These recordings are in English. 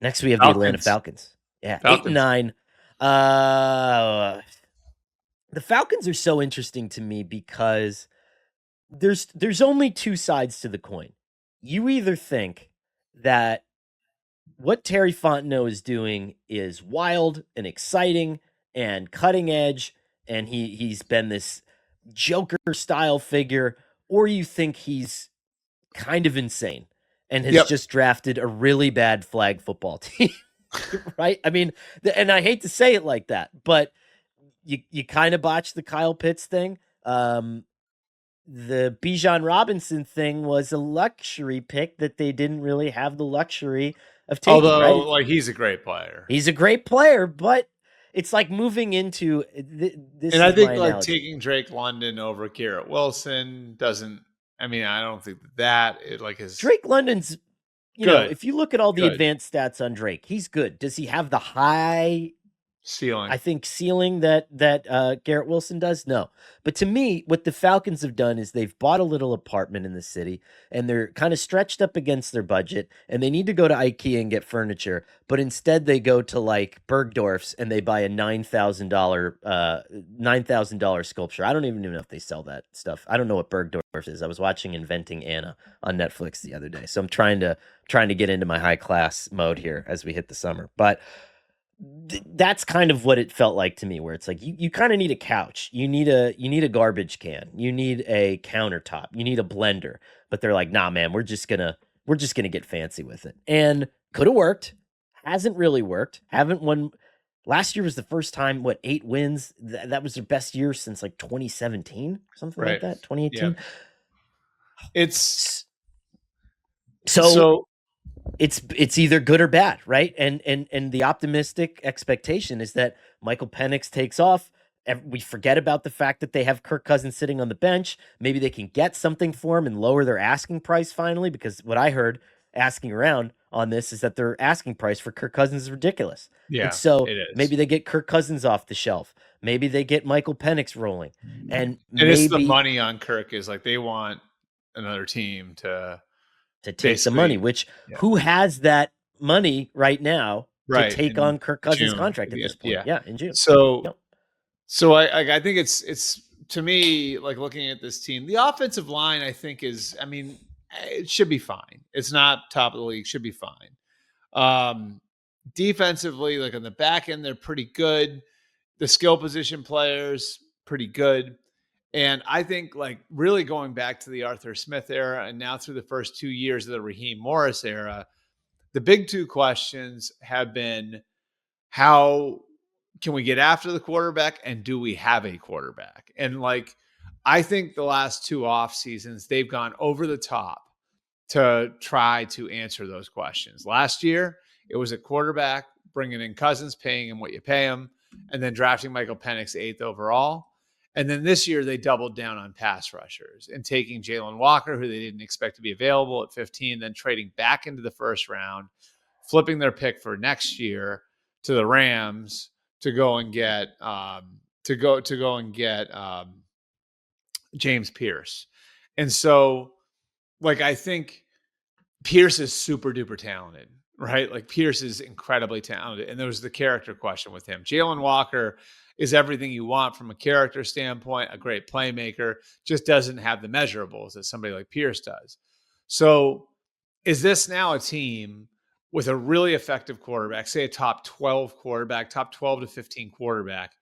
Next, we have the Atlanta Falcons. Falcons. Yeah, 8-9. Falcons. Uh, the Falcons are so interesting to me because there's only two sides to the coin. You either think that what Terry Fontenot is doing is wild and exciting and cutting edge, and he's been this Joker style figure, or you think he's kind of insane and has Yep. just drafted a really bad flag football team. Right? I mean, and I hate to say it like that, but you kind of botched the Kyle Pitts thing. The Bijan Robinson thing was a luxury pick that they didn't really have the luxury of taking, Although, right? like, he's a great player. He's a great player, but it's like moving into this And I is my think, like, analogy. taking Drake London over Garrett Wilson doesn't, I mean, I don't think that it, like, is Drake London's, good. if you look at all the Good. advanced stats on Drake, he's good. Does he have the high Ceiling. I think ceiling that Garrett Wilson does? No. But to me, what the Falcons have done is they've bought a little apartment in the city and they're kind of stretched up against their budget and they need to go to IKEA and get furniture, but instead they go to like Bergdorf's and they buy a $9,000 sculpture. I don't even know if they sell that stuff. I don't know what Bergdorf's is. I was watching Inventing Anna on Netflix the other day. So I'm trying to get into my high class mode here as we hit the summer. But that's kind of what it felt like to me, where it's like you kind of need a couch, you need a garbage can, you need a countertop, you need a blender, but they're like, nah man, we're just gonna get fancy with it. And could have worked, hasn't really worked, haven't won. Last year was the first time, 8 wins, that was their best year since like 2017, something like Right. that, Yeah. 2018. It's So so it's either good or bad, right? And the optimistic expectation is that Michael Penix takes off. We forget about the fact that they have Kirk Cousins sitting on the bench. Maybe they can get something for him and lower their asking price finally, because what I heard asking around on this is that their asking price for Kirk Cousins is ridiculous. And yeah, so it maybe is. they get Kirk Cousins off the shelf. Maybe they get Michael Penix rolling. And And it's the maybe money on Kirk is like they want another team to to take the money, basically, which yeah. who has that money right now to Right, take in on Kirk Cousins' June. contract at Yeah, this point? yeah. Yeah, in June. So Yep. so I think it's to me, like, looking at this team, the offensive line, I think, is, I mean, it should be fine. It's not top of the league, should be fine. Um Defensively, like on the back end, they're pretty good. The skill position players, pretty good. And I think, like, really going back to the Arthur Smith era and now through the first 2 years of the Raheem Morris era, the big two questions have been, how can we get after the quarterback and do we have a quarterback? And, like, I think the last two off seasons, they've gone over the top to try to answer those questions. Last year, it was a quarterback, bringing in Cousins, paying him what you pay him, and then drafting Michael Penix 8th overall. And then this year, they doubled down on pass rushers and taking Jalen Walker, who they didn't expect to be available at 15, then trading back into the first round, flipping their pick for next year to the Rams to go and get James Pierce. And so, like, I think Pierce is super duper talented, right? Like, Pierce is incredibly talented. And there was the character question with him. Jalen Walker is everything you want from a character standpoint, a great playmaker, just doesn't have the measurables that somebody like Pierce does. So is this now a team with a really effective quarterback, say a top 12 quarterback, top 12 to 15 quarterback,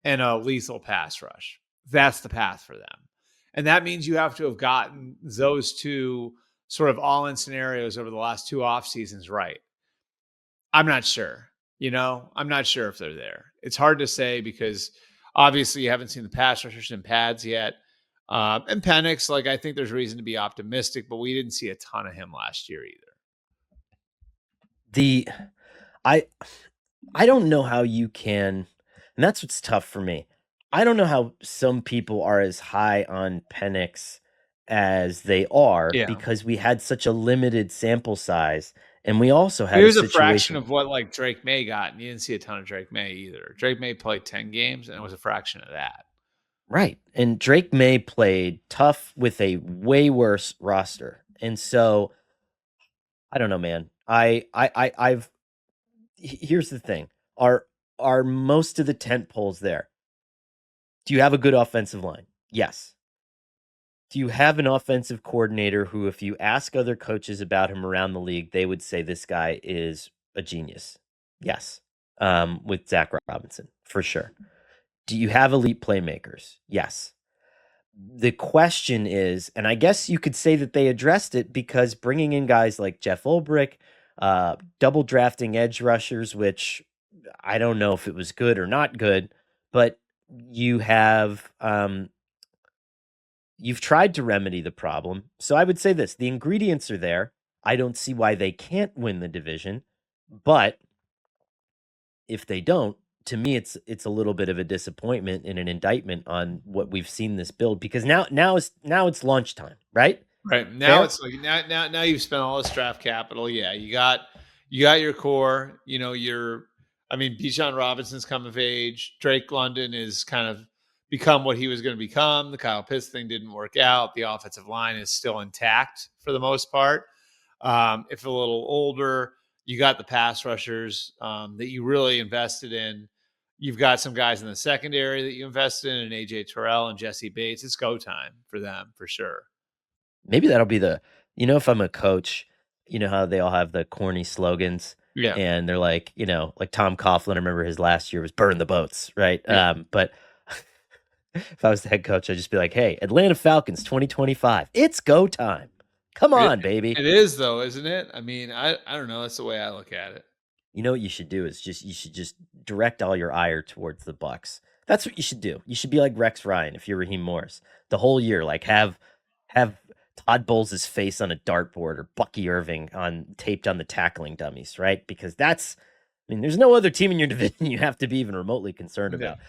and a lethal pass rush? That's the path for them. And that means you have to have gotten those two sort of all-in scenarios over the last two off seasons right. I'm not sure. I'm not sure if they're there. It's hard to say because obviously you haven't seen the pass rushers and pads yet. And Penix, like, I think there's reason to be optimistic, but we didn't see a ton of him last year either. I don't know how you can, and that's what's tough for me. I don't know how some people are as high on Penix as they are, Yeah. because we had such a limited sample size, and we also had He a was a fraction situation. of what, like, Drake May got, and you didn't see a ton of Drake May either. Drake May played 10 games, and it was a fraction of that. Right. And Drake May played tough with a way worse roster. And so I don't know, man. I've here's the thing: are most of the tent poles there? Do you have a good offensive line? Yes. Do you have an offensive coordinator who, if you ask other coaches about him around the league, they would say this guy is a genius? Yes. With Zach Robinson, for sure. Do you have elite playmakers? Yes. The question is, and I guess you could say that they addressed it because bringing in guys like Jeff Ulbrich, double drafting edge rushers, which I don't know if it was good or not good, but you have you've tried to remedy the problem. So I would say this: the ingredients are there. I don't see why they can't win the division, but if they don't, to me, it's a little bit of a disappointment and an indictment on what we've seen this build because now it's lunchtime, right? Right now, Fair? it's like now you've spent all this draft capital. Yeah, you got your core. I mean, Bijan Robinson's come of age. Drake London is kind of become what he was going to become. The Kyle Pitts thing didn't work out. The offensive line is still intact for the most part. If a little older, you got the pass rushers that you really invested in. You've got some guys in the secondary that you invested in AJ Terrell and Jesse Bates. It's go time for them for sure. Maybe that'll be if I'm a coach, you know how they all have the corny slogans Yeah. and they're like Tom Coughlin, I remember his last year was burn the boats, right? Yeah. But if I was the head coach, I'd just be like, hey, Atlanta Falcons 2025, it's go time. Come It on, baby. it is though, isn't it? I mean, I don't know. That's the way I look at it. You know what you should do is you should just direct all your ire towards the Bucks. That's what you should do. You should be like Rex Ryan if you're Raheem Morris the whole year. Like have Todd Bowles' face on a dartboard or Bucky Irving on taped on the tackling dummies, right? Because there's no other team in your division you have to be even remotely concerned Yeah. about.